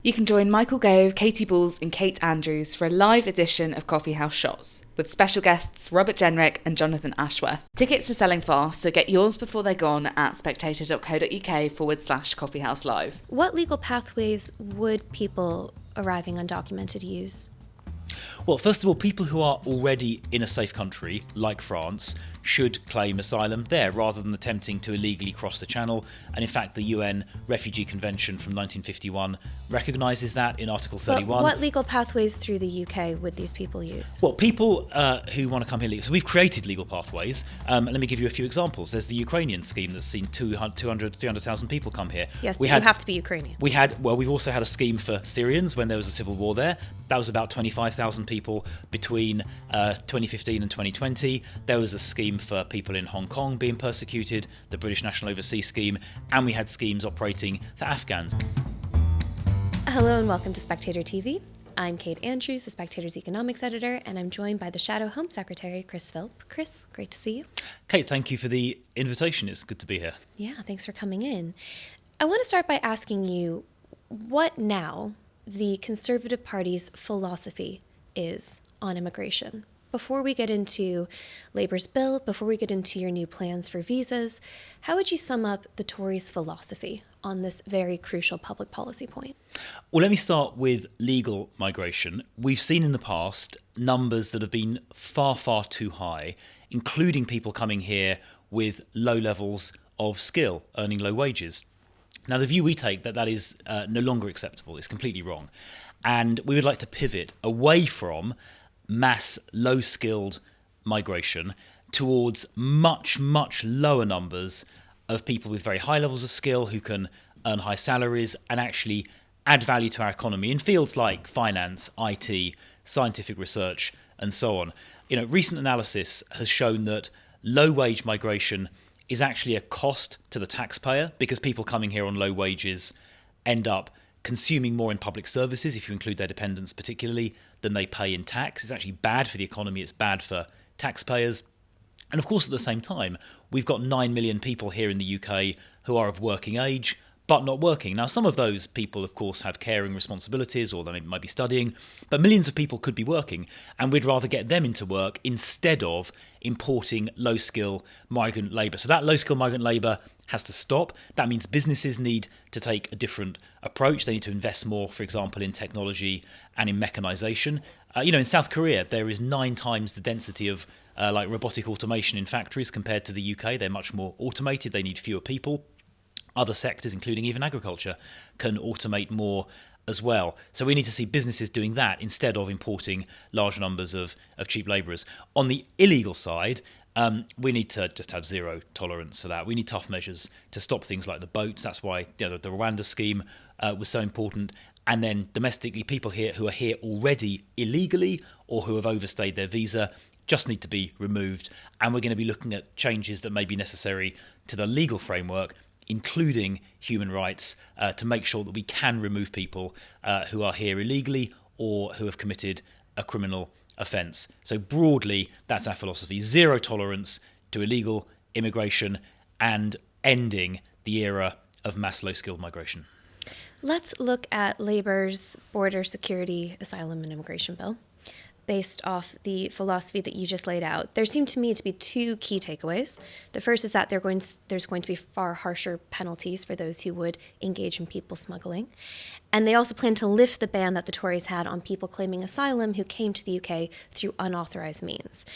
You can join Michael Gove, Katie Balls and Kate Andrews for a live edition of Coffee House Shots with special guests Robert Jenrick and Jonathan Ashworth. Tickets are selling fast, so get yours before they're gone at spectator.co.uk/coffeehouse live. What legal pathways would people arriving undocumented use? Well, first of all, people who are already in a safe country, like France, should claim asylum there rather than attempting to illegally cross the channel. And in fact, the UN Refugee Convention from 1951 recognises that in Article 31. But what legal pathways through the UK would these people use? Well, people who want to come here legally. So we've created legal pathways. Let me give you a few examples. There's the Ukrainian scheme that's seen 300,000 people come here. Yes, but you have to be Ukrainian. We've also had a scheme for Syrians when there was a civil war there. That was about 25,000 people between 2015 and 2020. There was a scheme for people in Hong Kong being persecuted, the British National Overseas Scheme, and we had schemes operating for Afghans. Hello and welcome to Spectator TV. I'm Kate Andrews, the Spectator's economics editor, and I'm joined by the Shadow Home Secretary, Chris Philp. Chris, great to see you. Kate, thank you for the invitation. It's good to be here. Yeah, thanks for coming in. I want to start by asking you what now the Conservative Party's philosophy is on immigration. Before we get into Labour's bill, before we get into your new plans for visas, how would you sum up the Tories' philosophy on this very crucial public policy point? Well, let me start with legal migration. We've seen in the past numbers that have been far, far too high, including people coming here with low levels of skill, earning low wages. Now, the view we take that is no longer acceptable is completely wrong. And we would like to pivot away from mass low-skilled migration towards much, much lower numbers of people with very high levels of skill who can earn high salaries and actually add value to our economy in fields like finance, IT, scientific research, and so on. Recent analysis has shown that low-wage migration is actually a cost to the taxpayer because people coming here on low wages end up consuming more in public services, if you include their dependents particularly, than they pay in tax. It's actually bad for the economy, it's bad for taxpayers. And of course, at the same time, we've got 9 million people here in the UK who are of working age, but not working. Now, some of those people, of course, have caring responsibilities or they might be studying, but millions of people could be working, and we'd rather get them into work instead of importing low-skill migrant labour. So that low-skill migrant labour has to stop. That means businesses need to take a different approach. They need to invest more, for example, in technology and in mechanisation. In South Korea, there is 9 times the density of robotic automation in factories compared to the UK. They're much more automated. They need fewer people. Other sectors, including even agriculture, can automate more as well. So we need to see businesses doing that instead of importing large numbers of cheap labourers. On the illegal side, we need to just have zero tolerance for that. We need tough measures to stop things like the boats. That's why the Rwanda scheme was so important. And then domestically, people here who are here already illegally or who have overstayed their visa just need to be removed. And we're going to be looking at changes that may be necessary to the legal framework, including human rights, to make sure that we can remove people who are here illegally or who have committed a criminal offence. So broadly, that's our philosophy. Zero tolerance to illegal immigration and ending the era of mass low-skilled migration. Let's look at Labour's border security, asylum and immigration bill. Based off the philosophy that you just laid out, there seem to me to be 2 key takeaways. The first is that there's going to be far harsher penalties for those who would engage in people smuggling. And they also plan to lift the ban that the Tories had on people claiming asylum who came to the UK through unauthorised means.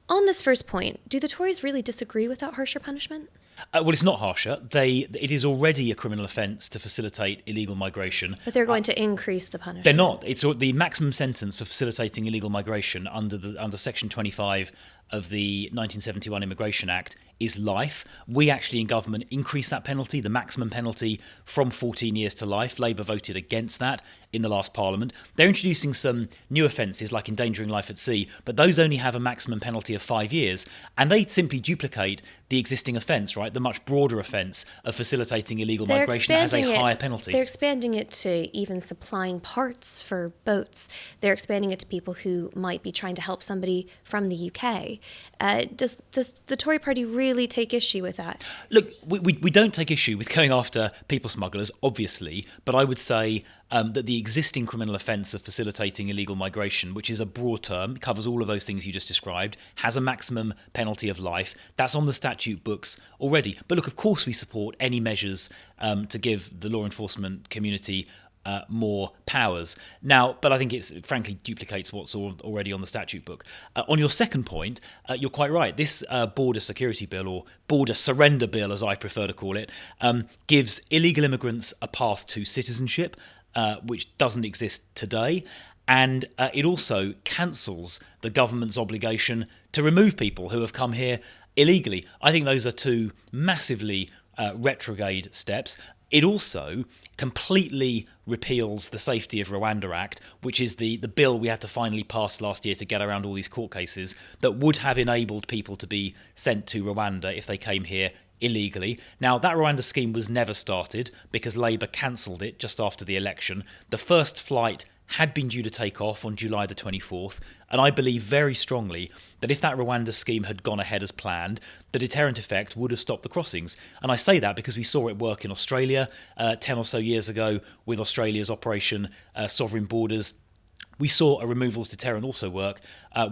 On this first point, do the Tories really disagree with that harsher punishment? Well, it's not harsher. It is already a criminal offence to facilitate illegal migration. But they're going to increase the punishment. They're not. It's the maximum sentence for facilitating illegal migration under Section 25 of the 1971 Immigration Act is life. We actually in government increased that penalty, the maximum penalty, from 14 years to life. Labour voted against that in the last Parliament. They're introducing some new offences like endangering life at sea, but those only have a maximum penalty of 5 years, and they simply duplicate the existing offence, right? The much broader offence of facilitating illegal migration that has a higher penalty. They're expanding it to even supplying parts for boats. They're expanding it to people who might be trying to help somebody from the UK. UK. Does the Tory party really take issue with that? Look, we don't take issue with going after people smugglers, obviously, but I would say that the existing criminal offence of facilitating illegal migration, which is a broad term, covers all of those things you just described, has a maximum penalty of life. That's on the statute books already. But look, of course we support any measures to give the law enforcement community more powers. Now, but I think it's frankly duplicates what's already on the statute book. On your second point, you're quite right. This border security bill, or border surrender bill as I prefer to call it, gives illegal immigrants a path to citizenship, which doesn't exist today. And it also cancels the government's obligation to remove people who have come here illegally. I think those are two massively retrograde steps. It also completely repeals the Safety of Rwanda Act, which is the bill we had to finally pass last year to get around all these court cases that would have enabled people to be sent to Rwanda if they came here illegally. Now, that Rwanda scheme was never started because Labour cancelled it just after the election. The first flight had been due to take off on July the 24th, and I believe very strongly that if that Rwanda scheme had gone ahead as planned, the deterrent effect would have stopped the crossings. And I say that because we saw it work in Australia 10 or so years ago with Australia's Operation Sovereign Borders. We saw a removals deterrent also work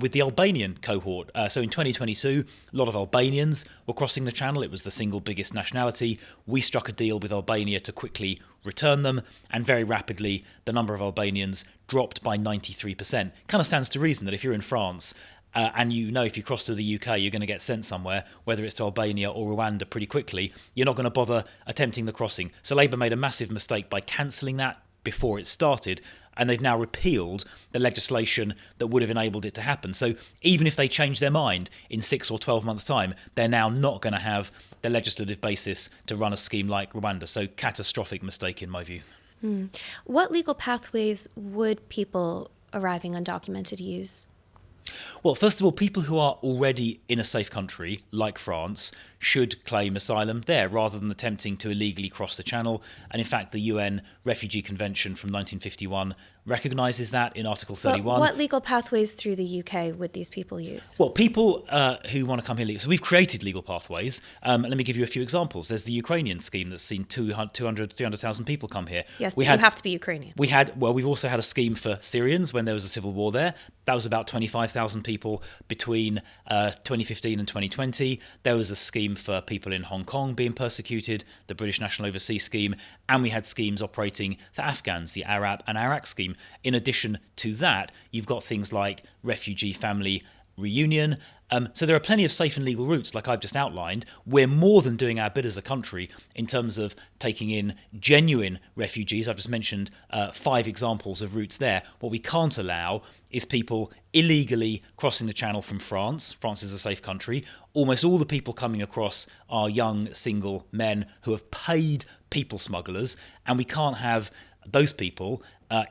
with the Albanian cohort. So in 2022, a lot of Albanians were crossing the channel. It was the single biggest nationality. We struck a deal with Albania to quickly return them, and very rapidly the number of Albanians dropped by 93%. Kind of stands to reason that if you're in France and you know if you cross to the UK you're going to get sent somewhere, whether it's to Albania or Rwanda pretty quickly, you're not going to bother attempting the crossing. So Labour made a massive mistake by cancelling that before it started, and they've now repealed the legislation that would have enabled it to happen. So even if they change their mind in 6 or 12 months' time, they're now not going to have the legislative basis to run a scheme like Rwanda. So catastrophic mistake in my view. What legal pathways would people arriving undocumented use? Well, first of all, people who are already in a safe country, like France, should claim asylum there rather than attempting to illegally cross the channel. And in fact, the UN Refugee Convention from 1951 recognises that in Article 31. But what legal pathways through the UK would these people use? Well, people who want to come here legally. So we've created legal pathways. Let me give you a few examples. There's the Ukrainian scheme that's seen 300,000 people come here. Yes, but you have to be Ukrainian. We've also had a scheme for Syrians when there was a civil war there. That was about 25,000 people between 2015 and 2020. There was a scheme for people in Hong Kong being persecuted, the British National Overseas Scheme, and we had schemes operating for Afghans, the Arab and Iraq scheme. In addition to that, you've got things like refugee family reunion. So there are plenty of safe and legal routes, like I've just outlined. We're more than doing our bit as a country in terms of taking in genuine refugees. I've just mentioned 5 examples of routes there. What we can't allow is people illegally crossing the channel from France. France is a safe country. Almost all the people coming across are young single men who have paid people smugglers, and we can't have those people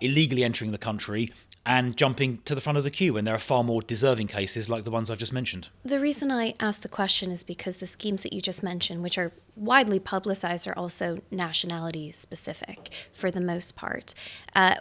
illegally entering the country and jumping to the front of the queue when there are far more deserving cases like the ones I've just mentioned. The reason I asked the question is because the schemes that you just mentioned, which are widely publicized, are also nationality specific for the most part.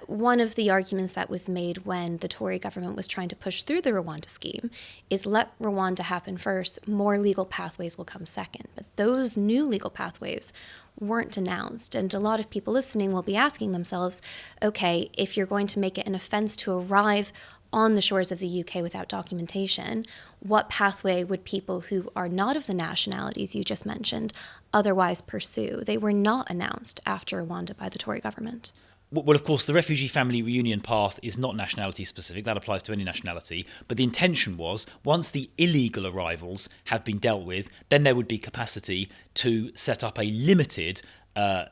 One of the arguments that was made when the Tory government was trying to push through the Rwanda scheme is let Rwanda happen first, more legal pathways will come second. But those new legal pathways weren't announced, and a lot of people listening will be asking themselves, okay, if you're going to make it an offense to arrive on the shores of the UK without documentation, what pathway would people who are not of the nationalities you just mentioned otherwise pursue? They were not announced after Rwanda by the Tory government. Well, of course, the refugee family reunion path is not nationality specific. That applies to any nationality. But the intention was, once the illegal arrivals have been dealt with, then there would be capacity to set up a limited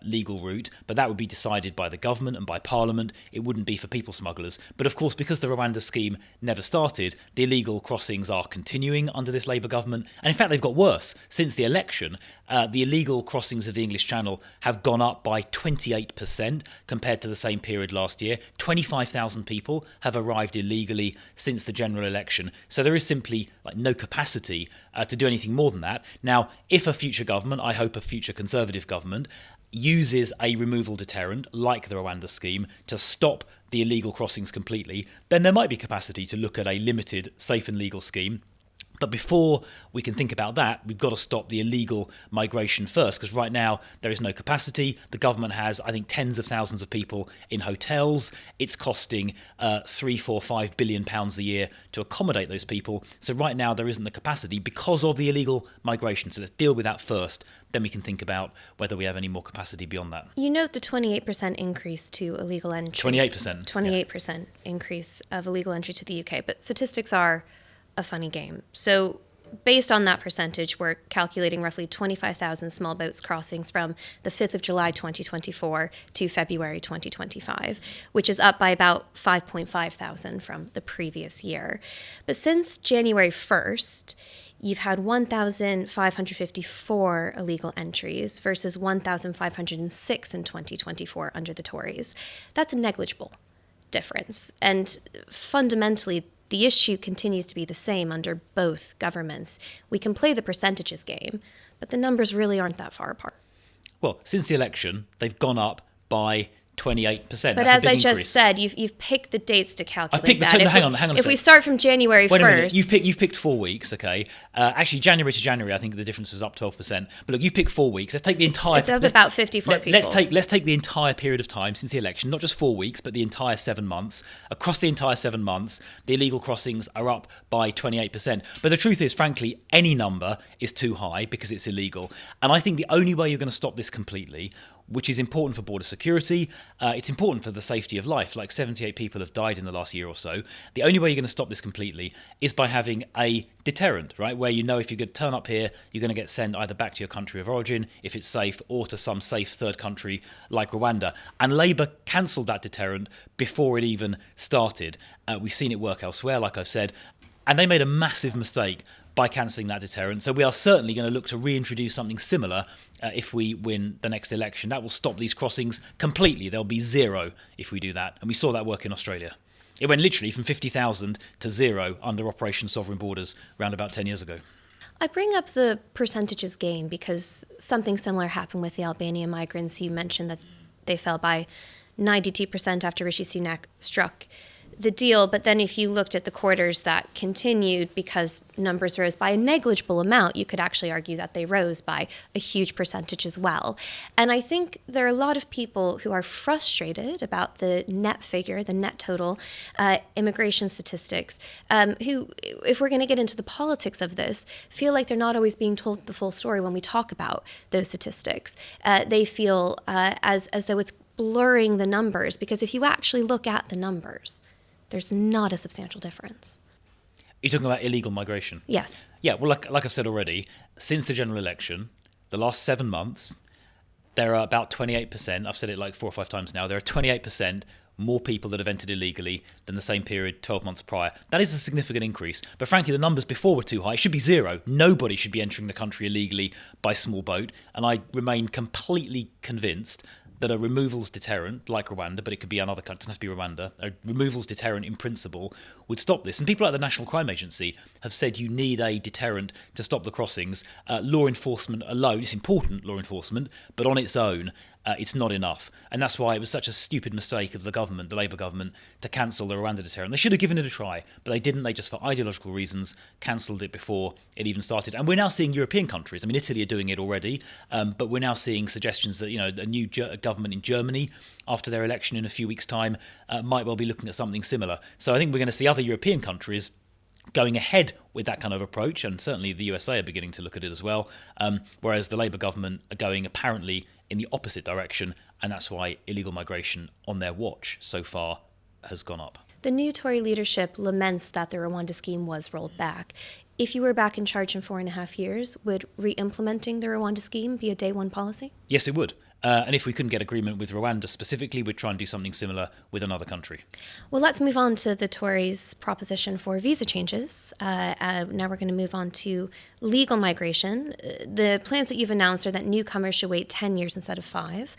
legal route, but that would be decided by the government and by Parliament. It wouldn't be for people smugglers. But of course, because the Rwanda scheme never started, the illegal crossings are continuing under this Labour government. And in fact, they've got worse. Since the election, the illegal crossings of the English Channel have gone up by 28% compared to the same period last year. 25,000 people have arrived illegally since the general election. So there is simply no capacity to do anything more than that. Now, if a future government, I hope a future Conservative government, uses a removal deterrent like the Rwanda scheme to stop the illegal crossings completely, then there might be capacity to look at a limited, safe and legal scheme. But before we can think about that, we've got to stop the illegal migration first, because right now there is no capacity. The government has, I think, tens of thousands of people in hotels. It's costing £3-5 billion a year to accommodate those people. So right now there isn't the capacity because of the illegal migration. So let's deal with that first. Then we can think about whether we have any more capacity beyond that. You note the 28% increase to illegal entry. 28%. 28% increase of illegal entry to the UK. But statistics are a funny game. So based on that percentage, we're calculating roughly 25,000 small boats crossings from the 5th of July 2024 to February 2025, which is up by about 5,500 from the previous year. But since January 1st, you've had 1,554 illegal entries versus 1,506 in 2024 under the Tories. That's a negligible difference. And fundamentally, the issue continues to be the same under both governments. We can play the percentages game, but the numbers really aren't that far apart. Well, since the election, they've gone up by 28%. But as I just said, you've picked the dates to calculate that. Hang on a second. If we start from January 1st... Wait a minute, you've picked 4 weeks, okay? Actually, January to January, I think the difference was up 12%. But look, you've picked 4 weeks. Let's take the entire... It's up about 54 people. Let's take the entire period of time since the election, not just 4 weeks, but the entire 7 months. Across the entire 7 months, the illegal crossings are up by 28%. But the truth is, frankly, any number is too high because it's illegal. And I think the only way you're going to stop this completely, which is important for border security, it's important for the safety of life. Like 78 people have died in the last year or so. The only way you're going to stop this completely is by having a deterrent, right? Where you know if you're going to turn up here, you're going to get sent either back to your country of origin, if it's safe, or to some safe third country like Rwanda. And Labour cancelled that deterrent before it even started. We've seen it work elsewhere, like I've said. And they made a massive mistake by cancelling that deterrent. So we are certainly going to look to reintroduce something similar if we win the next election. That will stop these crossings completely. There'll be zero if we do that. And we saw that work in Australia. It went literally from 50,000 to zero under Operation Sovereign Borders around about 10 years ago. I bring up the percentages game because something similar happened with the Albanian migrants. You mentioned that they fell by 92% after Rishi Sunak struck the deal, but then if you looked at the quarters that continued, because numbers rose by a negligible amount, you could actually argue that they rose by a huge percentage as well. And I think there are a lot of people who are frustrated about the net figure, the net total immigration statistics, who, if we're going to get into the politics of this, feel like they're not always being told the full story when we talk about those statistics. They feel as though it's blurring the numbers, because if you actually look at the numbers, there's not a substantial difference. You're talking about illegal migration? Yes. Yeah, well, like I've said already, since the general election, the last 7 months, there are about 28%, I've said it like 4 or 5 times now, there are 28% more people that have entered illegally than the same period 12 months prior. That is a significant increase. But frankly, the numbers before were too high. It should be zero. Nobody should be entering the country illegally by small boat. And I remain completely convinced that a removals deterrent, like Rwanda, but it could be another country, it doesn't have to be Rwanda, a removals deterrent in principle would stop this. And people like the National Crime Agency have said you need a deterrent to stop the crossings. Law enforcement alone, it's important, law enforcement, but on its own, it's not enough. And that's why it was such a stupid mistake of the government, the Labour government, to cancel the Rwanda deterrent. They should have given it a try, but they didn't. They just, for ideological reasons, cancelled it before it even started. And we're now seeing European countries. I mean, Italy are doing it already, but we're now seeing suggestions that, a new government in Germany, after their election in a few weeks' time, might well be looking at something similar. So I think we're going to see other European countries going ahead with that kind of approach, and certainly the USA are beginning to look at it as well, whereas the Labour government are going apparently in the opposite direction, and that's why illegal migration on their watch so far has gone up. The new Tory leadership laments that the Rwanda scheme was rolled back. If you were back in charge in 4.5 years, would re-implementing the Rwanda scheme be a day one policy? Yes, it would. And if we couldn't get agreement with Rwanda specifically, we'd try and do something similar with another country. Well, let's move on to the Tories' proposition for visa changes. Now we're going to move on to legal migration. The plans that you've announced are that newcomers should wait 10 years instead of 5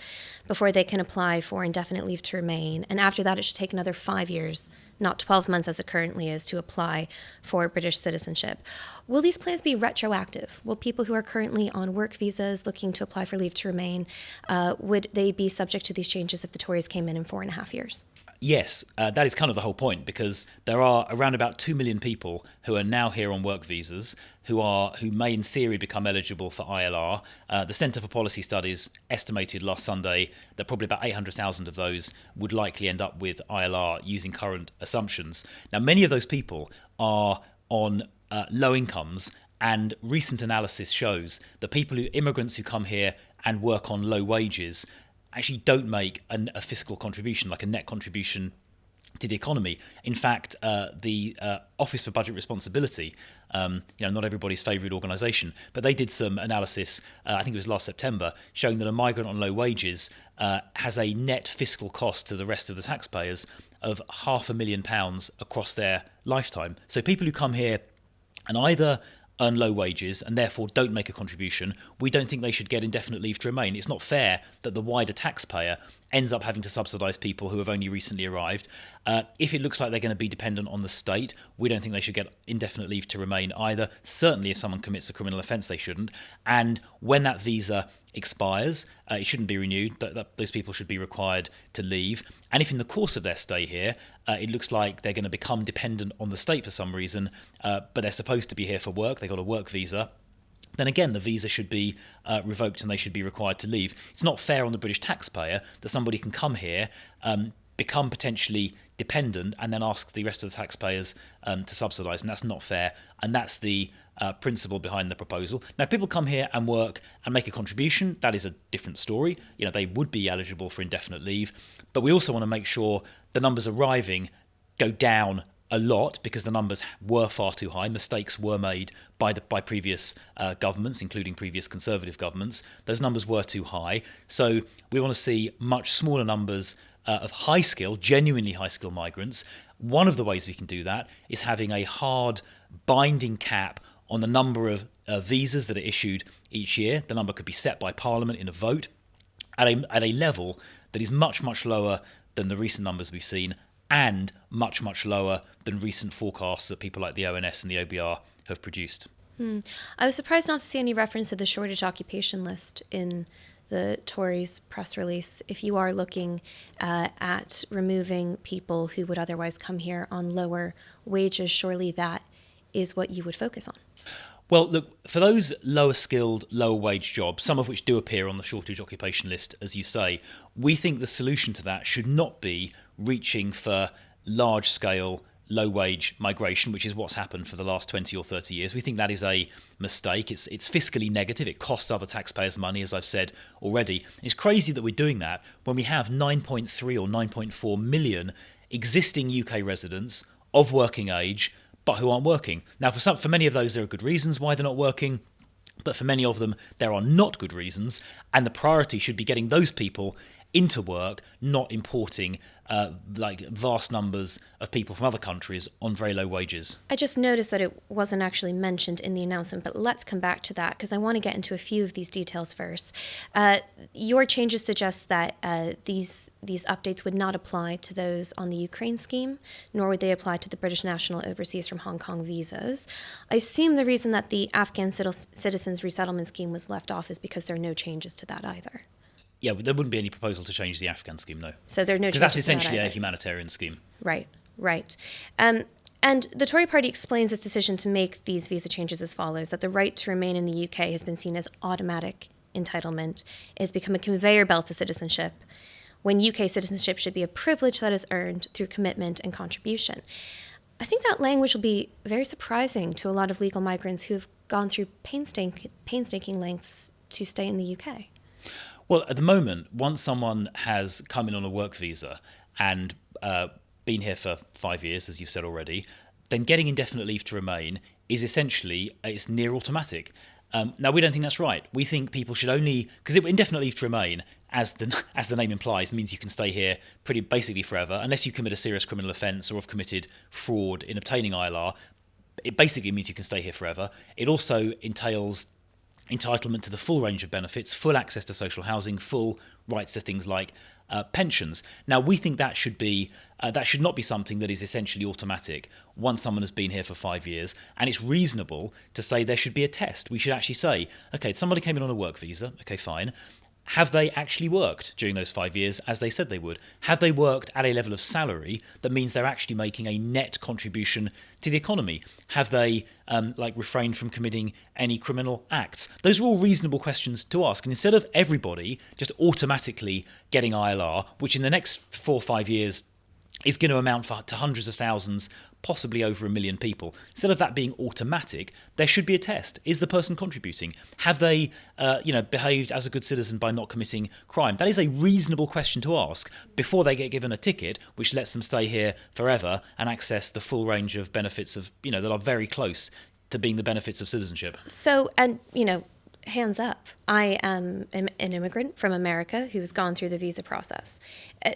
before they can apply for indefinite leave to remain. And after that, it should take another 5 years, not 12 months as it currently is, to apply for British citizenship. Will these plans be retroactive? Will people who are currently on work visas looking to apply for leave to remain, would they be subject to these changes if the Tories came in 4.5 years? Yes, that is kind of the whole point, because there are around about 2 million people who are now here on work visas who may in theory become eligible for ILR. The Centre for Policy Studies estimated last Sunday that probably about 800,000 of those would likely end up with ILR using current assumptions. Now, many of those people are on low incomes, and recent analysis shows that immigrants who come here and work on low wages actually don't make a fiscal contribution, like a net contribution to the economy. In fact, the Office for Budget Responsibility, not everybody's favourite organisation, but they did some analysis, I think it was last September, showing that a migrant on low wages has a net fiscal cost to the rest of the taxpayers of £500,000 across their lifetime. So people who come here and either earn low wages and therefore don't make a contribution, we don't think they should get indefinite leave to remain. It's not fair that the wider taxpayer ends up having to subsidise people who have only recently arrived. If it looks like they're going to be dependent on the state, we don't think they should get indefinite leave to remain either. Certainly if someone commits a criminal offence, they shouldn't. And when that visa expires, it shouldn't be renewed. Those people should be required to leave. And if in the course of their stay here, it looks like they're going to become dependent on the state for some reason, but they're supposed to be here for work, they've got a work visa, then again, the visa should be revoked and they should be required to leave. It's not fair on the British taxpayer that somebody can come here, become potentially dependent, and then ask the rest of the taxpayers to subsidise them. That's not fair, and that's the principle behind the proposal. Now, if people come here and work and make a contribution, that is a different story. They would be eligible for indefinite leave, but we also want to make sure the numbers arriving go down a lot, because the numbers were far too high. Mistakes were made by previous governments, including previous Conservative governments. Those numbers were too high. So we want to see much smaller numbers of genuinely high-skill migrants. One of the ways we can do that is having a hard binding cap on the number of visas that are issued each year. The number could be set by Parliament in a vote at a level that is much, much lower than the recent numbers we've seen, and much, much lower than recent forecasts that people like the ONS and the OBR have produced. I was surprised not to see any reference to the shortage occupation list in the Tories press release. If you are looking at removing people who would otherwise come here on lower wages, surely that is what you would focus on. Well, look, for those lower skilled, lower wage jobs, some of which do appear on the shortage occupation list, as you say, we think the solution to that should not be reaching for large scale, low wage migration, which is what's happened for the last 20 or 30 years. We think that is a mistake. It's fiscally negative. It costs other taxpayers money, as I've said already. It's crazy that we're doing that when we have 9.3 or 9.4 million existing UK residents of working age, but who aren't working. Now, for many of those, there are good reasons why they're not working, but for many of them, there are not good reasons, and the priority should be getting those people into work, not importing vast numbers of people from other countries on very low wages. I just noticed that it wasn't actually mentioned in the announcement, but let's come back to that because I want to get into a few of these details first. Your changes suggest that these updates would not apply to those on the Ukraine scheme, nor would they apply to the British national overseas from Hong Kong visas. I assume the reason that the Afghan citizens resettlement scheme was left off is because there are no changes to that either. Yeah, there wouldn't be any proposal to change the Afghan scheme, no. So there are no changes to that because that's essentially a humanitarian scheme. Right. And the Tory party explains its decision to make these visa changes as follows, that the right to remain in the UK has been seen as automatic entitlement. It has become a conveyor belt to citizenship, when UK citizenship should be a privilege that is earned through commitment and contribution. I think that language will be very surprising to a lot of legal migrants who have gone through painstaking lengths to stay in the UK. Well, at the moment, once someone has come in on a work visa and been here for 5 years, as you've said already, then getting indefinite leave to remain is essentially, it's near automatic. Now, we don't think that's right. We think people should only, because indefinite leave to remain, as the name implies, means you can stay here pretty basically forever, unless you commit a serious criminal offence or have committed fraud in obtaining ILR. It basically means you can stay here forever. It also entails entitlement to the full range of benefits, full access to social housing, full rights to things like pensions. Now, we think that should not be something that is essentially automatic once someone has been here for 5 years, and it's reasonable to say there should be a test. We should actually say, okay, somebody came in on a work visa, okay, fine. have they actually worked during those 5 years as they said they would? Have they worked at a level of salary that means they're actually making a net contribution to the economy? Have they refrained from committing any criminal acts? Those are all reasonable questions to ask. And instead of everybody just automatically getting ILR, which in the next 4 or 5 years is going to amount to hundreds of thousands, possibly over 1 million people. Instead of that being automatic, there should be a test. Is the person contributing? Have they, behaved as a good citizen by not committing crime? That is a reasonable question to ask before they get given a ticket, which lets them stay here forever and access the full range of benefits of, that are very close to being the benefits of citizenship. So, and, hands up. I am an immigrant from America who's gone through the visa process.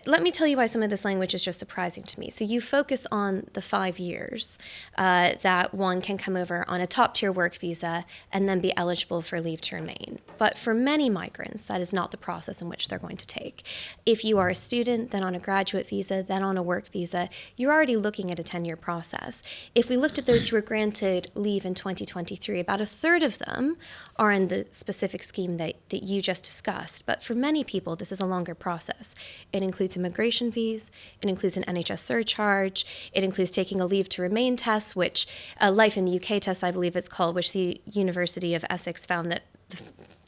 Let me tell you why some of this language is just surprising to me. So you focus on the 5 years that one can come over on a top-tier work visa and then be eligible for leave to remain. But for many migrants, that is not the process in which they're going to take. If you are a student, then on a graduate visa, then on a work visa, you're already looking at a 10-year process. If we looked at those who were granted leave in 2023, about a third of them are in the specific scheme that you just discussed. But for many people, this is a longer process. It includes immigration fees. It includes an NHS surcharge. It includes taking a leave to remain test, which a Life in the UK test, I believe it's called, which the University of Essex found that the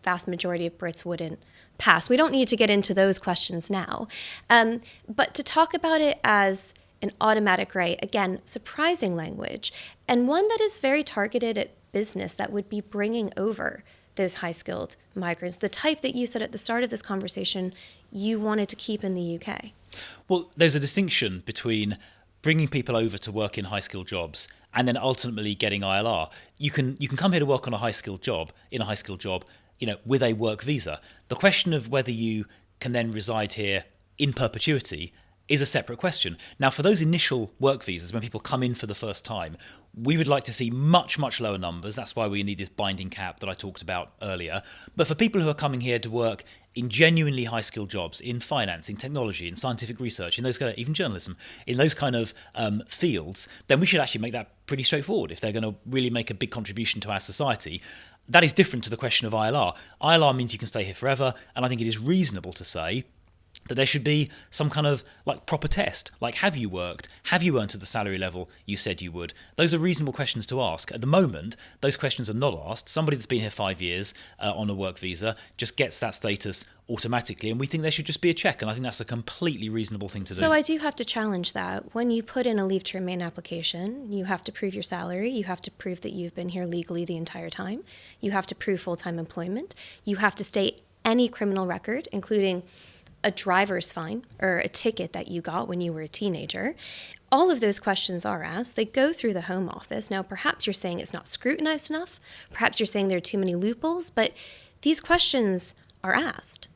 vast majority of Brits wouldn't pass. We don't need to get into those questions now. But to talk about it as an automatic right, again, surprising language, and one that is very targeted at business that would be bringing over those high-skilled migrants, the type that you said at the start of this conversation you wanted to keep in the UK. Well, there's a distinction between bringing people over to work in high-skilled jobs and then ultimately getting ILR. You can come here to work on a high-skilled job, with a work visa. The question of whether you can then reside here in perpetuity is a separate question. Now, for those initial work visas, when people come in for the first time, we would like to see much, much lower numbers. That's why we need this binding cap that I talked about earlier. But for people who are coming here to work in genuinely high-skilled jobs, in finance, in technology, in scientific research, in those kind of, even journalism, in those kind of fields, then we should actually make that pretty straightforward if they're going to really make a big contribution to our society. That is different to the question of ILR. ILR means you can stay here forever, and I think it is reasonable to say that there should be some kind of proper test, have you worked? Have you earned to the salary level you said you would? Those are reasonable questions to ask. At the moment, those questions are not asked. Somebody that's been here 5 years on a work visa just gets that status automatically, and we think there should just be a check, and I think that's a completely reasonable thing to do. So I do have to challenge that. When you put in a leave to remain application, you have to prove your salary, you have to prove that you've been here legally the entire time, you have to prove full-time employment, you have to state any criminal record, including a driver's fine or a ticket that you got when you were a teenager. All of those questions are asked. They go through the Home Office. Now, perhaps you're saying it's not scrutinized enough. Perhaps you're saying there are too many loopholes, but these questions are asked.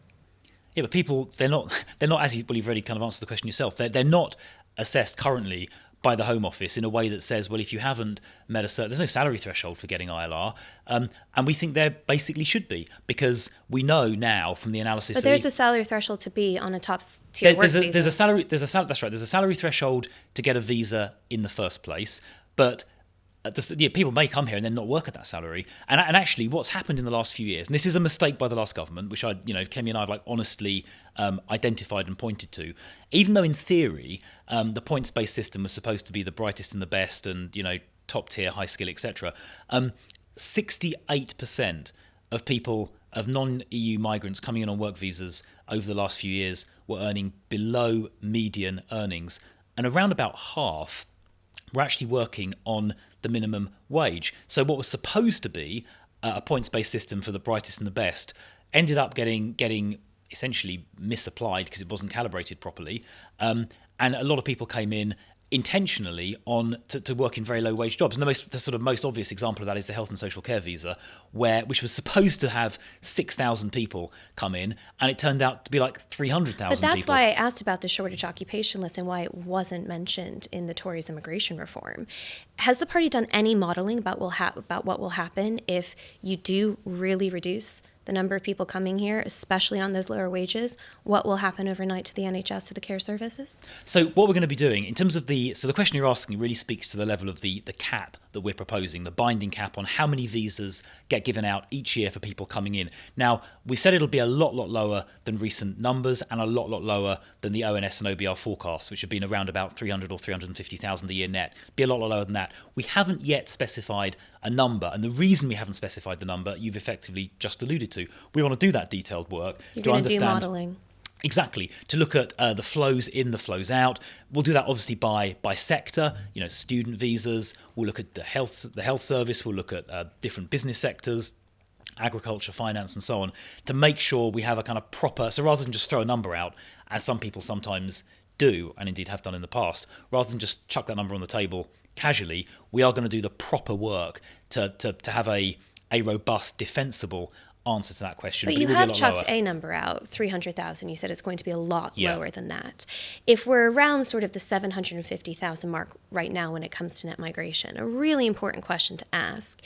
Yeah, but people, they're not as you've already kind of answered the question yourself. They're not assessed currently by the Home Office in a way that says, well, if you haven't met there's no salary threshold for getting ILR, and we think there basically should be, because we know now from the analysis. But there's a salary threshold to be on a top tier work visa. There's a salary. That's right. There's a salary threshold to get a visa in the first place, but people may come here and then not work at that salary. And actually, what's happened in the last few years, and this is a mistake by the last government, which Kemi and I have honestly identified and pointed to. Even though in theory, the points-based system was supposed to be the brightest and the best, and top tier, high skill, etc. 68% of people, of non-EU migrants coming in on work visas over the last few years were earning below median earnings, and around about half were actually working on the minimum wage. So what was supposed to be a points-based system for the brightest and the best ended up getting essentially misapplied because it wasn't calibrated properly. And a lot of people came in intentionally to work in very low wage jobs. And the sort of most obvious example of that is the health and social care visa, which was supposed to have 6,000 people come in, and it turned out to be 300,000 people. But that's why I asked about the shortage occupation list and why it wasn't mentioned in the Tories' immigration reform. Has the party done any modeling about what will happen if you do really reduce the number of people coming here, especially on those lower wages, what will happen overnight to the NHS, to the care services? So what we're going to be doing in terms of the question you're asking really speaks to the level of the cap that we're proposing, the binding cap on how many visas get given out each year for people coming in. Now, we've said it'll be a lot lower than recent numbers and a lot lower than the ONS and OBR forecasts, which have been around about 300 or 350,000 a year net. Be a lot lower than that. We haven't yet specified a number, and the reason we haven't specified the number, you've effectively just alluded to. We want to do that detailed work You're to going to do understand modelling. Exactly, to look at the flows in, the flows out. We'll do that obviously by sector. Student visas. We'll look at the health service. We'll look at different business sectors, agriculture, finance, and so on, to make sure we have a kind of proper. So rather than just throw a number out, as some people sometimes do, and indeed have done in the past, rather than just chuck that number on the table casually, we are going to do the proper work to have a robust, defensible answer to that question. But you have chucked a number out, 300,000. You said it's going to be a lot lower than that. If we're around sort of the 750,000 mark right now when it comes to net migration, a really important question to ask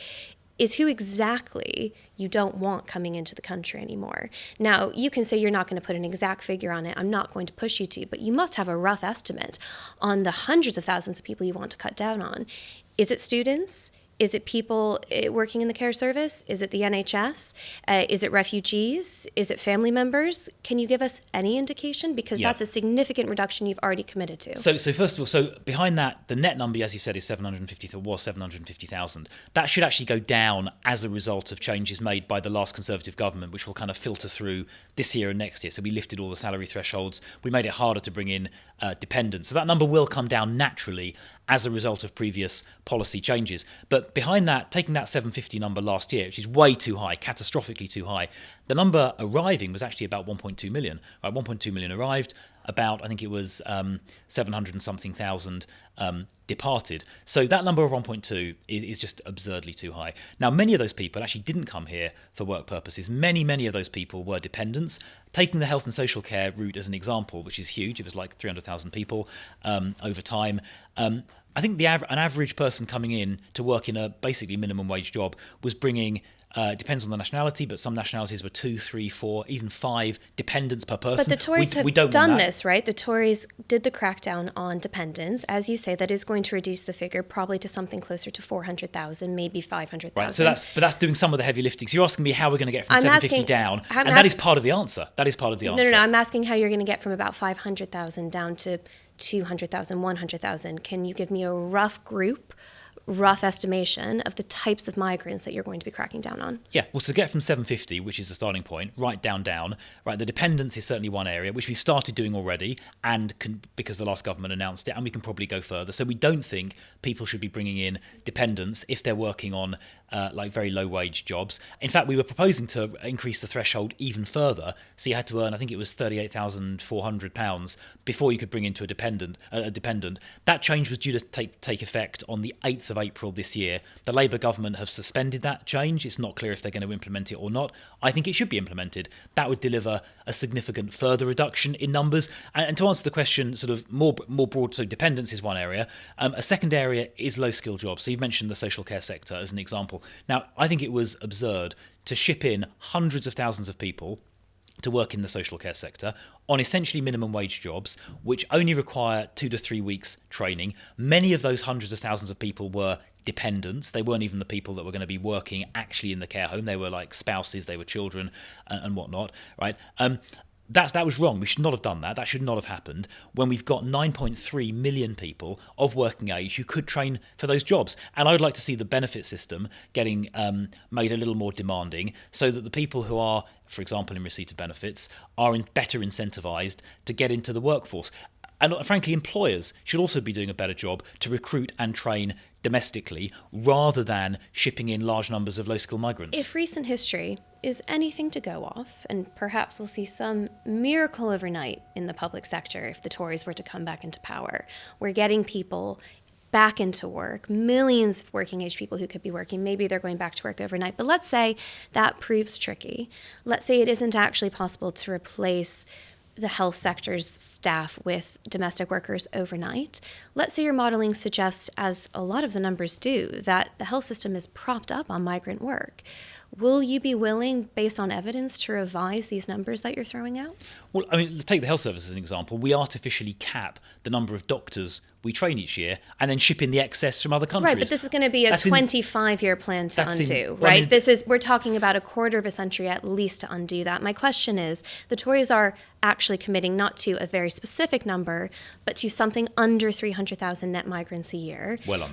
is who exactly you don't want coming into the country anymore. Now, you can say you're not going to put an exact figure on it. I'm not going to push you to, but you must have a rough estimate on the hundreds of thousands of people you want to cut down on. Is it students? Is it people working in the care service? Is it the NHS? Is it refugees? Is it family members? Can you give us any indication? Because that's a significant reduction you've already committed to. So first of all, behind that, the net number, as you said, is 750,000. That should actually go down as a result of changes made by the last Conservative government, which will kind of filter through this year and next year. So we lifted all the salary thresholds. We made it harder to bring in dependents. So that number will come down naturally as a result of previous policy changes. But behind that, taking that 750 number last year, which is way too high, catastrophically too high, the number arriving was actually about 1.2 million. Right, 1.2 million arrived, about, I think it was 700 and something thousand departed. So that number of 1.2 is just absurdly too high. Now, many of those people actually didn't come here for work purposes. Many of those people were dependents. Taking the health and social care route as an example, which is huge, it was like 300,000 people over time. I think an average person coming in to work in a basically minimum wage job was bringing, depends on the nationality, but some nationalities were 2, 3, 4, even 5 dependents per person. But the Tories have done this, right? The Tories did the crackdown on dependents. As you say, that is going to reduce the figure probably to something closer to 400,000, maybe 500,000. Right, so that's doing some of the heavy lifting. So you're asking me how we're going to get from 750 down, and that is part of the answer. That is part of the answer. No, I'm asking how you're going to get from about 500,000 down to 200,000, 100,000. Can you give me a rough estimation of the types of migrants that you're going to be cracking down on? Yeah, well, to get from 750, which is the starting point, right down, right, the dependence is certainly one area, which we've started doing already, and because the last government announced it, and we can probably go further. So we don't think people should be bringing in dependents if they're working on like very low wage jobs. In fact, we were proposing to increase the threshold even further. So you had to earn, I think it was £38,400 before you could bring into a dependent. That change was due to take effect on the 8th of April this year. The Labour government have suspended that change. It's not clear if they're going to implement it or not. I think it should be implemented. That would deliver a significant further reduction in numbers. And to answer the question sort of more broad, so dependence is one area. A second area is low-skilled jobs. So you've mentioned the social care sector as an example. Now, I think it was absurd to ship in hundreds of thousands of people to work in the social care sector on essentially minimum wage jobs, which only require 2 to 3 weeks training. Many of those hundreds of thousands of people were dependents. They weren't even the people that were going to be working actually in the care home. They were like spouses, they were children and whatnot, right? That was wrong. We should not have done that. That should not have happened when we've got 9.3 million people of working age who could train for those jobs. And I would like to see the benefit system getting made a little more demanding so that the people who are, for example, in receipt of benefits, are better incentivised to get into the workforce. And frankly, employers should also be doing a better job to recruit and train domestically rather than shipping in large numbers of low-skilled migrants. If recent history is anything to go off, and perhaps we'll see some miracle overnight in the public sector if the Tories were to come back into power, we're getting people back into work, millions of working age people who could be working, maybe they're going back to work overnight. But let's say that proves tricky. Let's say it isn't actually possible to replace the health sector's staff with domestic workers overnight. Let's say your modeling suggests, as a lot of the numbers do, that the health system is propped up on migrant work. will you be willing, based on evidence, to revise these numbers that you're throwing out? Well, I mean, take the health service as an example. We artificially cap the number of doctors we train each year and then ship in the excess from other countries. Right, but this is going to be a 25-year plan to undo, right? We're talking about a quarter of a century at least to undo that. My question is, the Tories are actually committing not to a very specific number, but to something under 300,000 net migrants a year. Well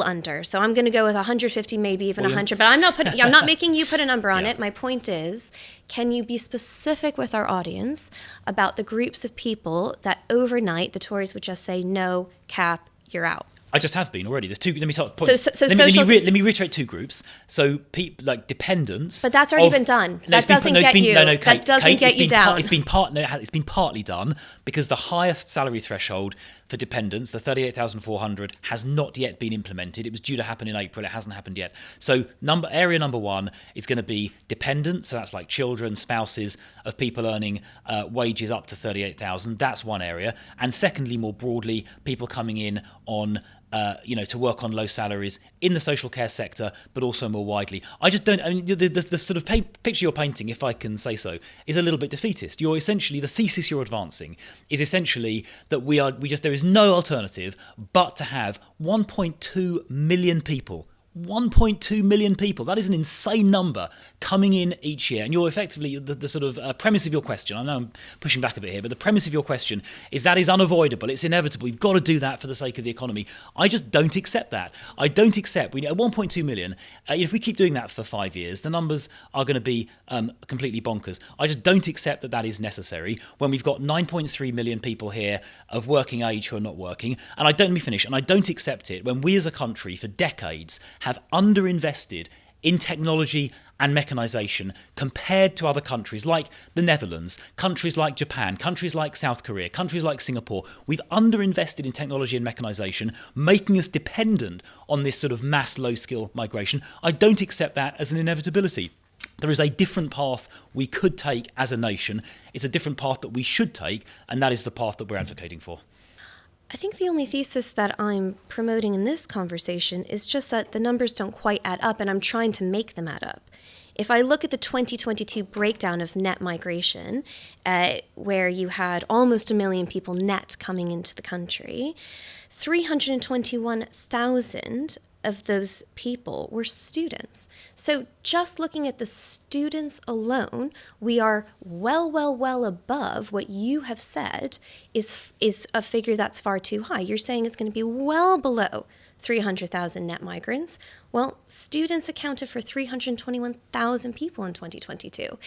under. So I'm going to go with 150, maybe even 100, but I'm not making you put a number on it. My point is, can you be specific with our audience about the groups of people that overnight the Tories would just say, no, cap, you're out? I just have been already. There's two. Let me start. Let me reiterate two groups. So, people like dependents. But that's already been done. That doesn't get you. That doesn't get you down. It's been partly done because the highest salary threshold for dependents, the 38,400, has not yet been implemented. It was due to happen in April. It hasn't happened yet. So, area number one is going to be dependents. So that's like children, spouses of people earning wages up to 38,000. That's one area. And secondly, more broadly, people coming in on to work on low salaries in the social care sector, but also more widely. I just don't. I mean, the sort of picture you're painting, if I can say so, is a little bit defeatist. You're essentially, the thesis you're advancing is essentially that there is no alternative but to have 1.2 million people. 1.2 million people. That is an insane number coming in each year. And you're effectively, the sort of premise of your question, I know I'm pushing back a bit here, but the premise of your question is that is unavoidable. It's inevitable. You've got to do that for the sake of the economy. I just don't accept that. I don't accept, we need 1.2 million. If we keep doing that for 5 years, the numbers are going to be completely bonkers. I just don't accept that is necessary when we've got 9.3 million people here of working age who are not working. And let me finish. And I don't accept it when we as a country for decades have underinvested in technology and mechanisation compared to other countries like the Netherlands, countries like Japan, countries like South Korea, countries like Singapore. We've underinvested in technology and mechanisation, making us dependent on this sort of mass low-skill migration. I don't accept that as an inevitability. There is a different path we could take as a nation. It's a different path that we should take, and that is the path that we're advocating for. I think the only thesis that I'm promoting in this conversation is just that the numbers don't quite add up, and I'm trying to make them add up. If I look at the 2022 breakdown of net migration, where you had almost 1 million people net coming into the country, 321,000 of those people were students. So just looking at the students alone, we are well above what you have said is a figure that's far too high. You're saying it's going to be well below 300,000 net migrants. Well, students accounted for 321,000 people in 2022.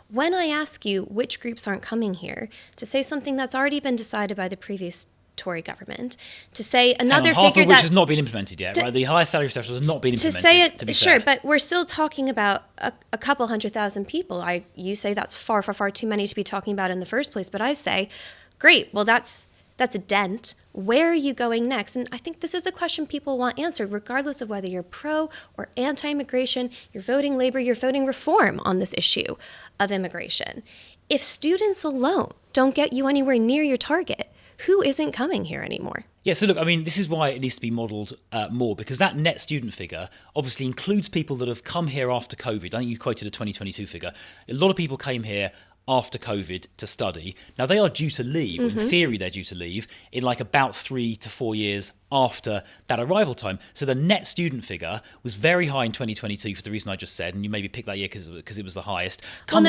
When I ask you which groups aren't coming here, to say something that's already been decided by the previous Tory government, to say another figure half of which has not been implemented yet, right? The highest salary threshold has not been implemented. To say it, sure, but we're still talking about a couple 100,000 people. You say that's far too many to be talking about in the first place, but I say, great, well that's a dent. Where are you going next? And I think this is a question people want answered, regardless of whether you're pro or anti-immigration, you're voting Labour, you're voting Reform on this issue of immigration. If students alone don't get you anywhere near your target, who isn't coming here anymore? Yeah, so look, I mean, this is why it needs to be modelled more, because that net student figure obviously includes people that have come here after COVID. I think you quoted a 2022 figure. A lot of people came here after COVID to study. Now, they are due to leave, or in theory they're due to leave, in like about 3 to 4 years after that arrival time. So the net student figure was very high in 2022 for the reason I just said, and you maybe picked that year because it was the highest.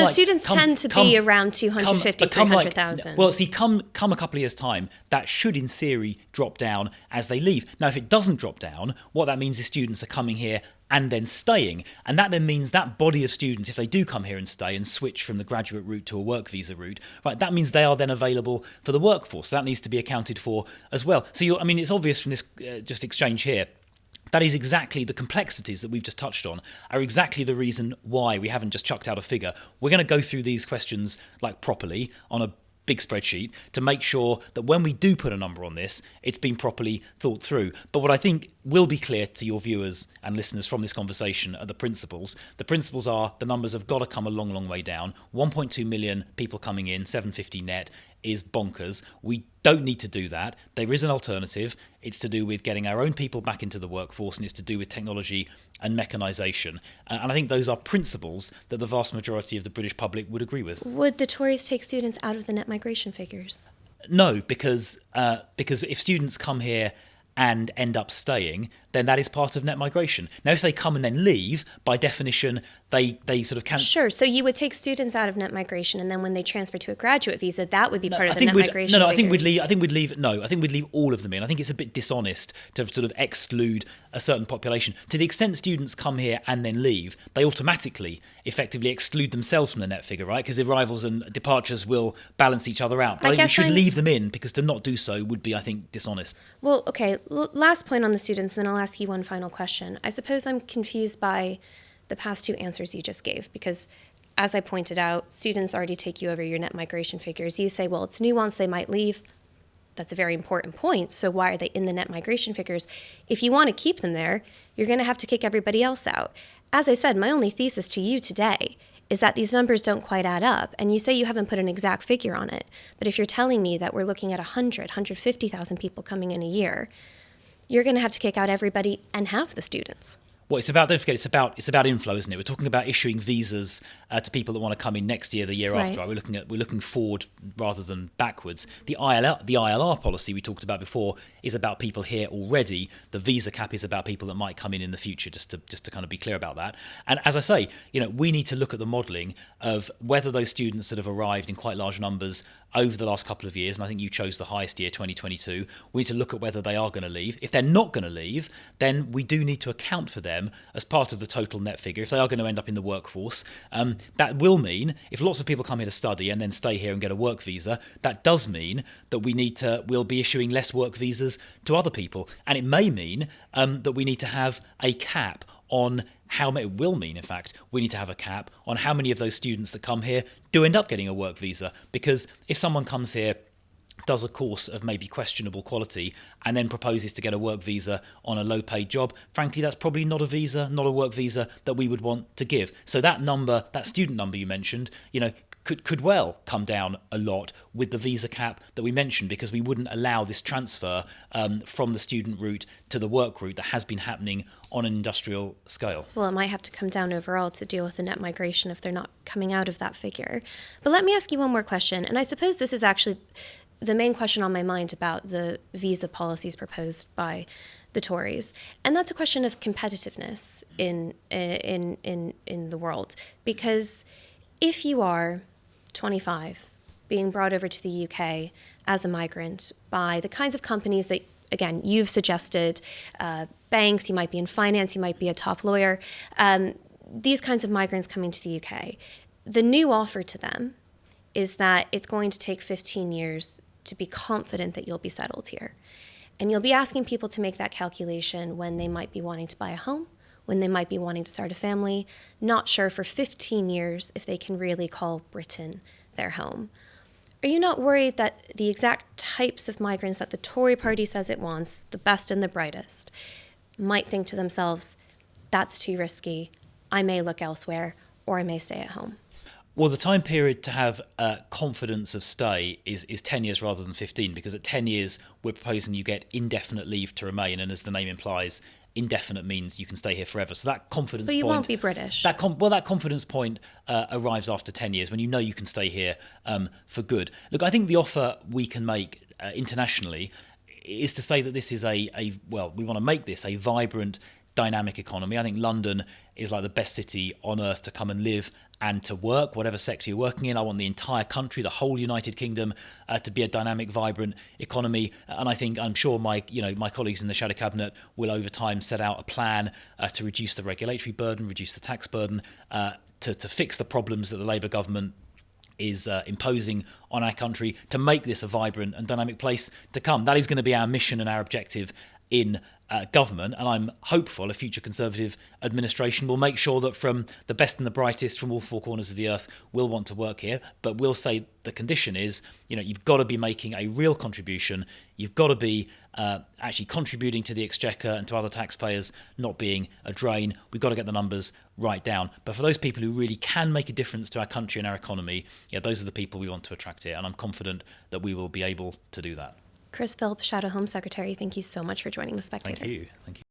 Students tend to be around 250, 300,000. Well, see, come a couple of years' time, that should in theory drop down as they leave. Now, if it doesn't drop down, what that means is students are coming here and then staying. And that then means that body of students, if they do come here and stay and switch from the graduate route to a work visa route, right, that means they are then available for the workforce. So that needs to be accounted for as well. So, it's obvious from this just exchange here, that is exactly the complexities that we've just touched on are exactly the reason why we haven't just chucked out a figure. We're going to go through these questions like properly on a big spreadsheet to make sure that when we do put a number on this, it's been properly thought through. But what I think will be clear to your viewers and listeners from this conversation are the principles. The principles are the numbers have got to come a long way down. 1.2 million people coming in, 750 net is bonkers. We don't need to do that. There is an alternative. It's to do with getting our own people back into the workforce, and it's to do with technology and mechanisation. And I think those are principles that the vast majority of the British public would agree with. Would the Tories take students out of the net migration figures? No, because if students come here and end up staying, then that is part of net migration. Now, if they come and then leave, by definition, they sort of can't. Sure. So you would take students out of net migration, and then when they transfer to a graduate visa, that would be part of the net migration. I think we'd leave all of them in. I think it's a bit dishonest to sort of exclude a certain population. To the extent students come here and then leave, they automatically, effectively exclude themselves from the net figure, right? Because arrivals and departures will balance each other out. But I think we should leave them in, because to not do so would be, I think, dishonest. Well, okay. Last point on the students, then I'll ask you one final question. I suppose I'm confused by the past two answers you just gave, because as I pointed out, students already take you over your net migration figures. You say, well, it's nuanced, they might leave. That's a very important point. So why are they in the net migration figures? If you want to keep them there, you're going to have to kick everybody else out. As I said, my only thesis to you today is that these numbers don't quite add up. And you say you haven't put an exact figure on it. But if you're telling me that we're looking at 150,000 people coming in a year, you're going to have to kick out everybody and half the students. Well, don't forget, it's about inflow, isn't it? We're talking about issuing visas to people that want to come in next year, the year after. Right? We're looking forward rather than backwards. The ILR policy we talked about before is about people here already. The visa cap is about people that might come in the future. Just to kind of be clear about that. And as I say, we need to look at the modelling of whether those students that have arrived in quite large numbers over the last couple of years, and I think you chose the highest year, 2022, we need to look at whether they are going to leave. If they're not going to leave, then we do need to account for them as part of the total net figure. If they are going to end up in the workforce, that will mean, if lots of people come here to study and then stay here and get a work visa, that does mean that we'll be issuing less work visas to other people. And it may mean that we need to have a cap on it will mean, in fact, we need to have a cap on how many of those students that come here do end up getting a work visa. Because if someone comes here, does a course of maybe questionable quality, and then proposes to get a work visa on a low-paid job, frankly, that's probably not a work visa that we would want to give. So that student number you mentioned, could well come down a lot with the visa cap that we mentioned, because we wouldn't allow this transfer from the student route to the work route that has been happening on an industrial scale. Well, it might have to come down overall to deal with the net migration if they're not coming out of that figure. But let me ask you one more question, and I suppose this is actually the main question on my mind about the visa policies proposed by the Tories, and that's a question of competitiveness in the world. Because if you are 25, being brought over to the UK as a migrant by the kinds of companies that, again, you've suggested, banks, you might be in finance, you might be a top lawyer, these kinds of migrants coming to the UK, the new offer to them is that it's going to take 15 years to be confident that you'll be settled here. And you'll be asking people to make that calculation when they might be wanting to buy a home, when they might be wanting to start a family, not sure for 15 years if they can really call Britain their home. Are you not worried that the exact types of migrants that the Tory party says it wants, the best and the brightest, might think to themselves, that's too risky, I may look elsewhere, or I may stay at home? Well, the time period to have confidence of stay is 10 years rather than 15, because at 10 years, we're proposing you get indefinite leave to remain. And as the name implies, indefinite means you can stay here forever. So that confidence point... But you won't be British. That confidence point arrives after 10 years, when you know you can stay here for good. Look, I think the offer we can make internationally is to say that this is we want to make this a vibrant, dynamic economy. I think London is like the best city on earth to come and live and to work, whatever sector you're working in. I want the entire country, the whole United Kingdom, to be a dynamic, vibrant economy. And I'm sure my colleagues in the Shadow Cabinet will over time set out a plan to reduce the regulatory burden, reduce the tax burden, to fix the problems that the Labour government is imposing on our country, to make this a vibrant and dynamic place to come. That is going to be our mission and our objective in government, and I'm hopeful a future Conservative administration will make sure that from the best and the brightest from all four corners of the earth will want to work here. But we'll say the condition is, you've got to be making a real contribution. You've got to be actually contributing to the exchequer and to other taxpayers, not being a drain. We've got to get the numbers right down. But for those people who really can make a difference to our country and our economy, those are the people we want to attract here. And I'm confident that we will be able to do that. Chris Philp, Shadow Home Secretary, thank you so much for joining The Spectator. Thank you.